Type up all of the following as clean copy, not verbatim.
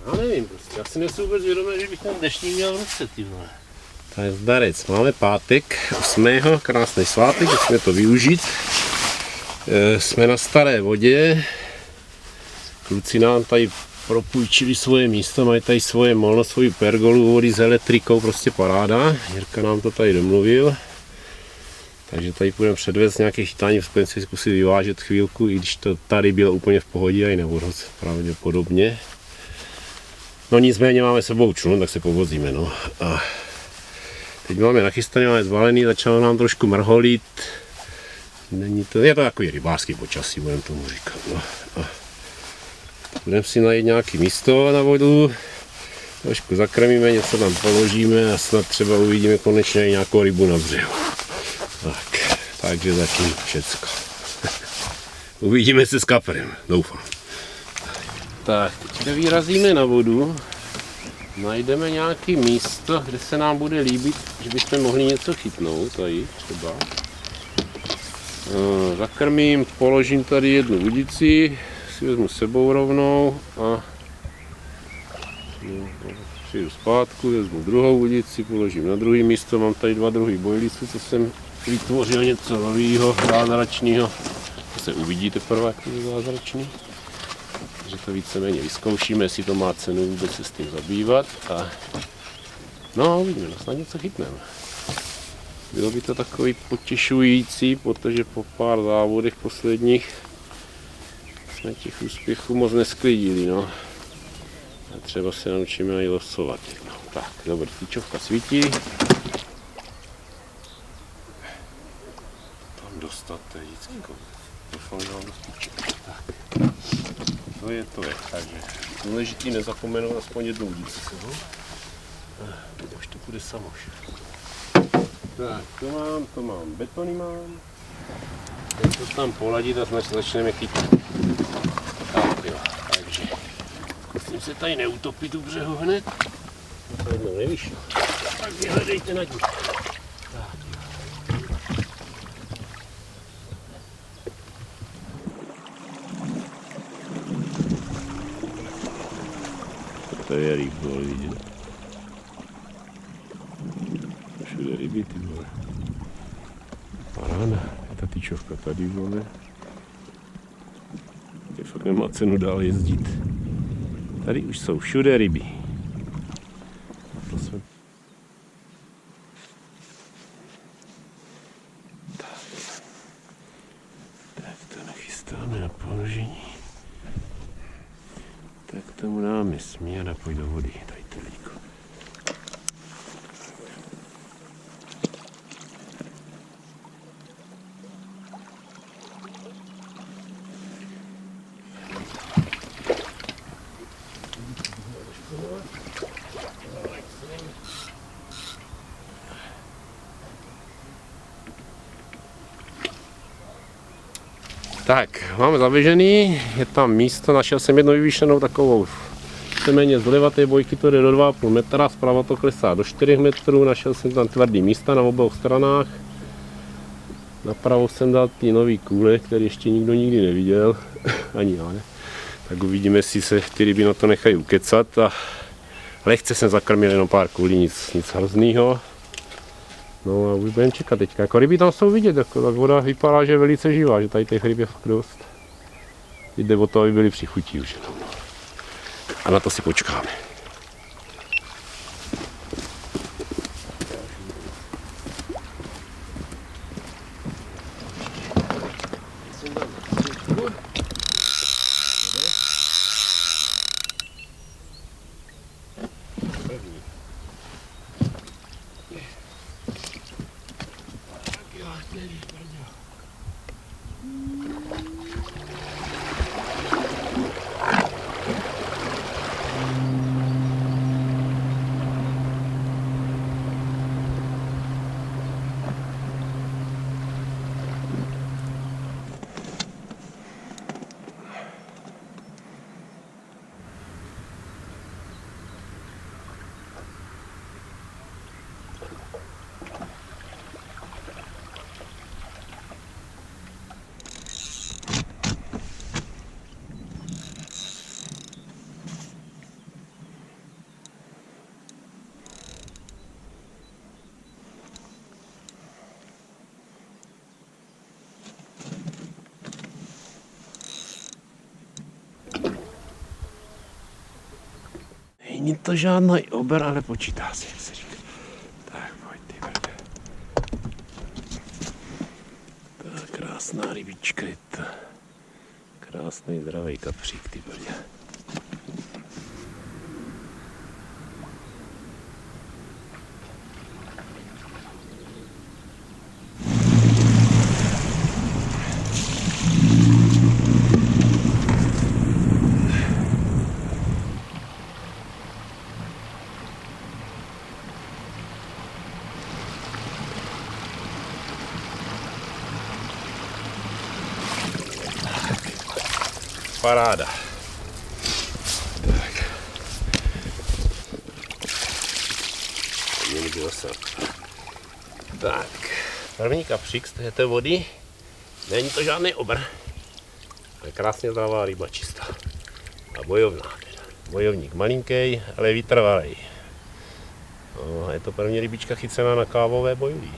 Já nevím prostě, já si nejsem vůbec vědomý, že bych ten dnešní měl v ruce, ty vole. Tak zdarec, máme pátek 8. krásný svátek, musíme to využít. Jsme na Staré vodě, kluci nám tady propůjčili svoje místo, mají tady svoje molno, svoji pergolu vody s elektrikou, prostě paráda. Jirka nám to tady domluvil. Takže tady půjdeme předvést nějaké chytání, budeme si zkusit vyvážet chvílku, i když to tady bylo úplně v pohodě, a i nevodoc pravděpodobně. No nicméně máme sebou člun, tak se povozíme, no. A teď máme nachystané, máme zvalený, začalo nám trošku mrholit. Není to, je to takový rybářský počasí, budeme tomu říkat, no. A budeme si najít nějaké místo na vodu, trošku zakrmíme, něco tam položíme a snad třeba uvidíme konečně i nějakou rybu na břehu. Takže zatím všecko. Uvidíme se s kaprem, doufám. Tak, teď vyrazíme na vodu, najdeme nějaké místo, kde se nám bude líbit, že bychom mohli něco chytnout, tady třeba. Zakrmím, položím tady jednu udici, si vezmu s sebou rovnou a přijdu zpátku, vezmu druhou udici, položím na druhé místo, mám tady dva druhý bojlice, co jsem vytvořil něco nového, zázračného. To se uvidí teprve, jak to je zázračný. Takže to víceméně vyzkoušíme, jestli to má cenu vůbec se s tím zabývat. A no, uvidíme, snad něco chytneme. Bylo by to takový potěšující, protože po pár závodech posledních jsme těch úspěchů moc nesklidili, no. A třeba se naučíme i losovat. No, tak, dobře, tyčovka svítí. Dostat, to je vždycky doufám, že mám dost tyček. Tak, to je, takže důležitý nezapomenout aspoň jednu udici sebou. Už to půjde samo všechno. Tak, to mám, betony mám. Teď to tam poladit a začneme chytit. Tak jo, takže zkusím se tady neutopit u břehu hned. To jednou nevyšlo. Tak vyhledejte na dní. To je rybo, vidět. Všude ryby, ty vole. Paráda, ta tyčovka tady, vole. Je fakt nemá cenu dál jezdit. Tady už jsou všude ryby. Tak to nachystáme na položení. Tak tomu dáme směr a pojď do vody, tady telíko. Tak, máme zaběžený, je tam místo, našel jsem jednu vyvýšenou takovou víceméně zleva té bojky, to jde do 2,5 metra, zprava to klesá do 4 metrů, našel jsem tam tvrdý místa na obou stranách. Napravo jsem dal ty nový kůle, které ještě nikdo nikdy neviděl, ani já ne. Tak uvidíme, jestli se ty ryby na to nechají ukecat a lehce jsem zakrmil jenom pár kůlí, nic hroznýho. No a už budeme čekat teďka, jako ryby tam jsou vidět, jako, tak voda vypadá, že je velice živá, že tady těch ryb je fakt dost. Jde o to, aby byly při chutí už jenom. A na to si počkáme. Není to žádný ober, ale počítá se, jak se říká. Tak, pojď ty brde. Tak, krásná rybička je to. Krásný zdravý kapřík, ty brde. Paráda. Tak. Měli se. Tak. První kapřík z této vody. Není to žádný obr. Ale krásně zdravá ryba, čistá. A bojovná. Bojovník malinký, ale vytrvalý. No, je to první rybička chycená na kávové bojový.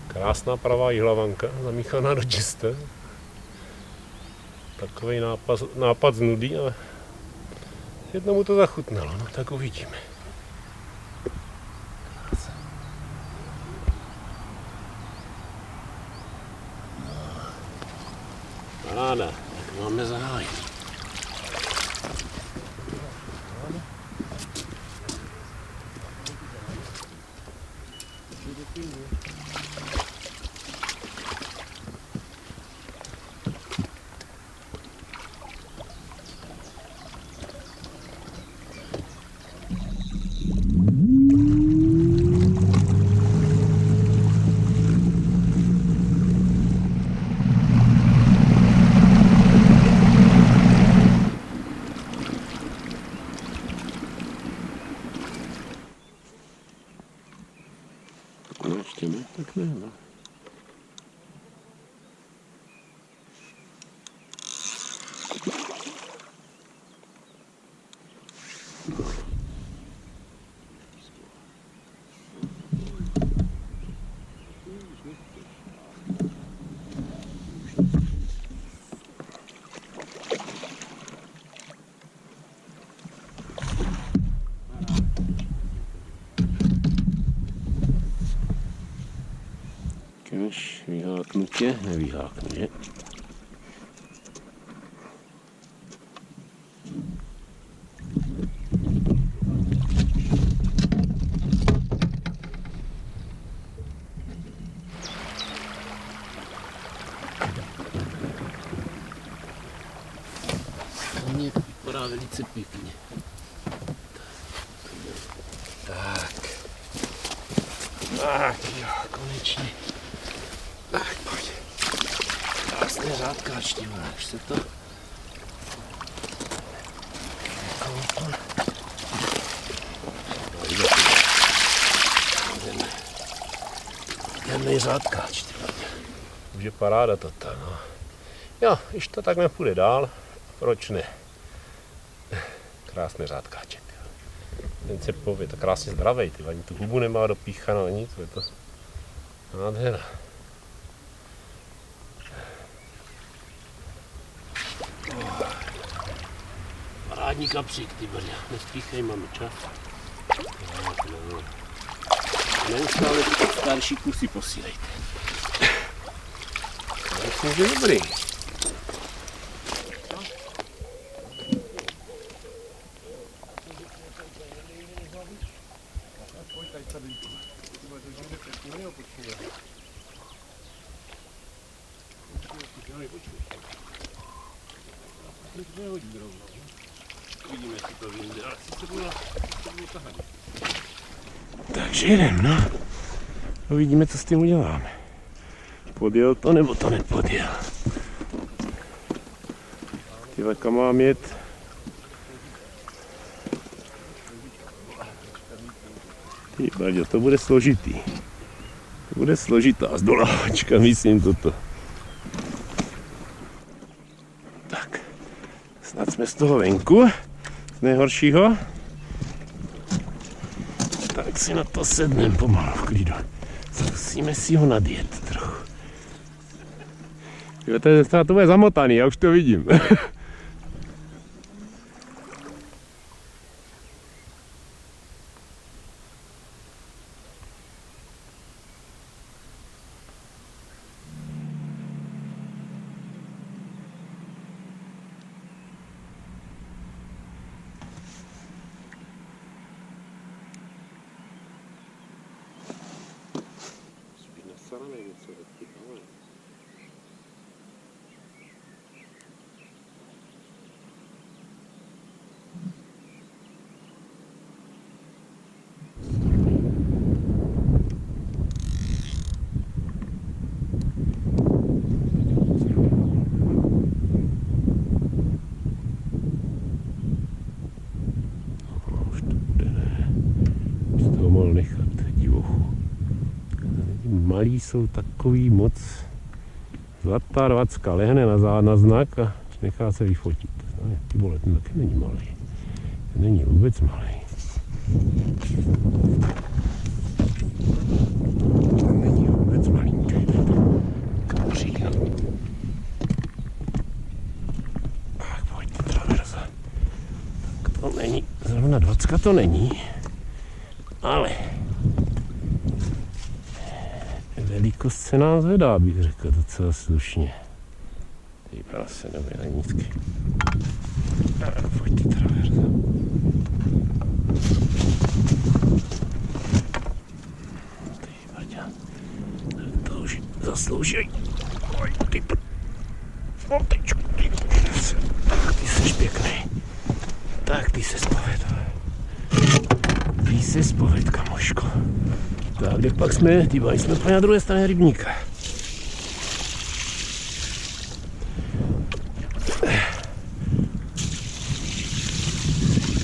Krásná pravá jihlavanka, zamíchaná do čisté. Takový nápad z nudy, ale jednomu to zachutnalo, no tak uvidíme. Paráda, tak máme zahájit. No, ještě ne, tak ne, no. Kež vyháknu tě, nevyháknu, že? Mně vypadá velice pěkně. Tak. Tak jo, konečně. Tak, pojď. Krásné řádkáčky, už se to... Temnej řádkáč, už je paráda toto, no. Jo, když to tak nepůjde dál, proč ne? Krásné řádkáček. Ten cepkov je to krásně zdravej, ty ani tu hubu nemá dopíchanou, nic, je to nádhera. Parádní kapřík, ty brďa, nespíchej, máme čas. Neustále starší kusy posílejte. Myslím, že dobrý. Takže jdem, no. Uvidíme, co s tím uděláme. Podjel to, nebo to nepodjel. Tyhle, kam mám jet? Ty Baďo, to bude složitý. To bude složitá zdolávačka, myslím toto. Tak, snad jsme z toho venku, z nejhoršího. Tak si na to sedneme pomalu v klidu. Zkusíme si ho nadjet trochu. Jo, to bude zamotaný, já už to vidím. nevím, něco taky, ale... Malí jsou takový moc. Zlatá dvacka lehne na znak a nechá se vyfotit. Ty vole, ten taky není malý. Ten není vůbec malý. Ten není vůbec malinký. Kapřík, no. Tak pojď, traverza. Tak to není, zrovna 20 to není. Ale velikost se nám zvedá, bych řekl, docela slušně. Ty se nebude na nízky. Pojď ty traverza. Ty Baťa, to už zaslouží. Oj, ty fotečku, ty se. Tak ty seš pěkný. Tak ty se spověd. Ty se spověd, kamoško. Tak, kde pak jsme? Týbali jsme na druhé straně rybníka.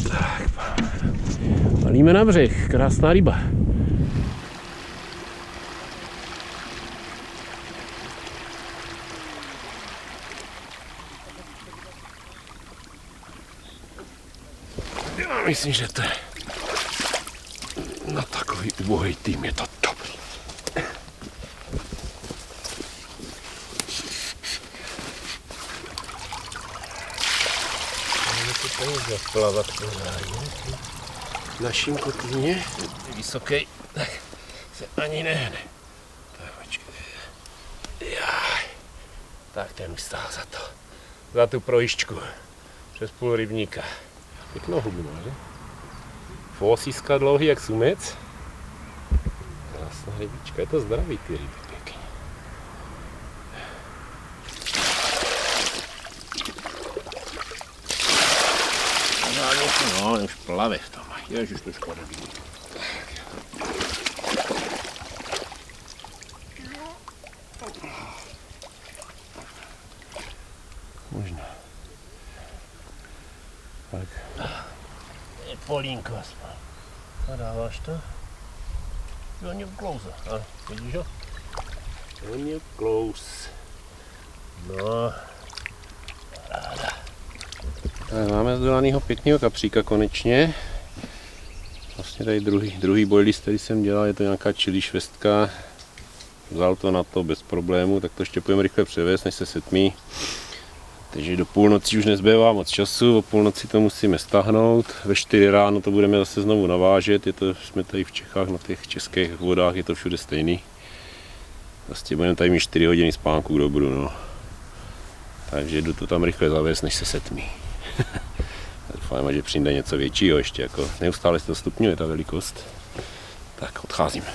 Tak, valíme na břeh, krásná ryba. Já myslím, že to je na takový ubohý tým je to dobrý. Máme tu peníze plavat v naším kotlíně. Vysoký, tak se ani nehne. Tak počkej. Tak ten už stál za to. Za tu projišťku. Přes půl rybníka. Pěknou hubu má, že? Fósiska dlouhý jak sumec. Krásná rybička, je to zdravý ty ryby, pěkně. No, už plave v tom. Ježiš, to škoda. Možná. Tak. Je polínko aspoň. A dáváš to? On je close, ale vidíš ho? On je close. No. Ráda. Tak máme zdolanýho pěkného kapříka konečně. Vlastně tady druhý boilies, který jsem dělal, je to nějaká chili švestka. Vzal to na to bez problému, tak to ještě půjdeme rychle převést, než se setmí. Takže do půlnoci už nezbývá moc času, o půlnoci to musíme stáhnout, ve 4 ráno to budeme zase znovu navážet, jsme tady v Čechách, na těch českých vodách je to všude stejný. Vlastně budeme tady mít 4 hodiny spánku k dobru, no. Takže jdu to tam rychle zavést, než se setmí. Doufám, že přijde něco většího ještě, jako neustále se to stupňuje ta velikost. Tak odcházíme.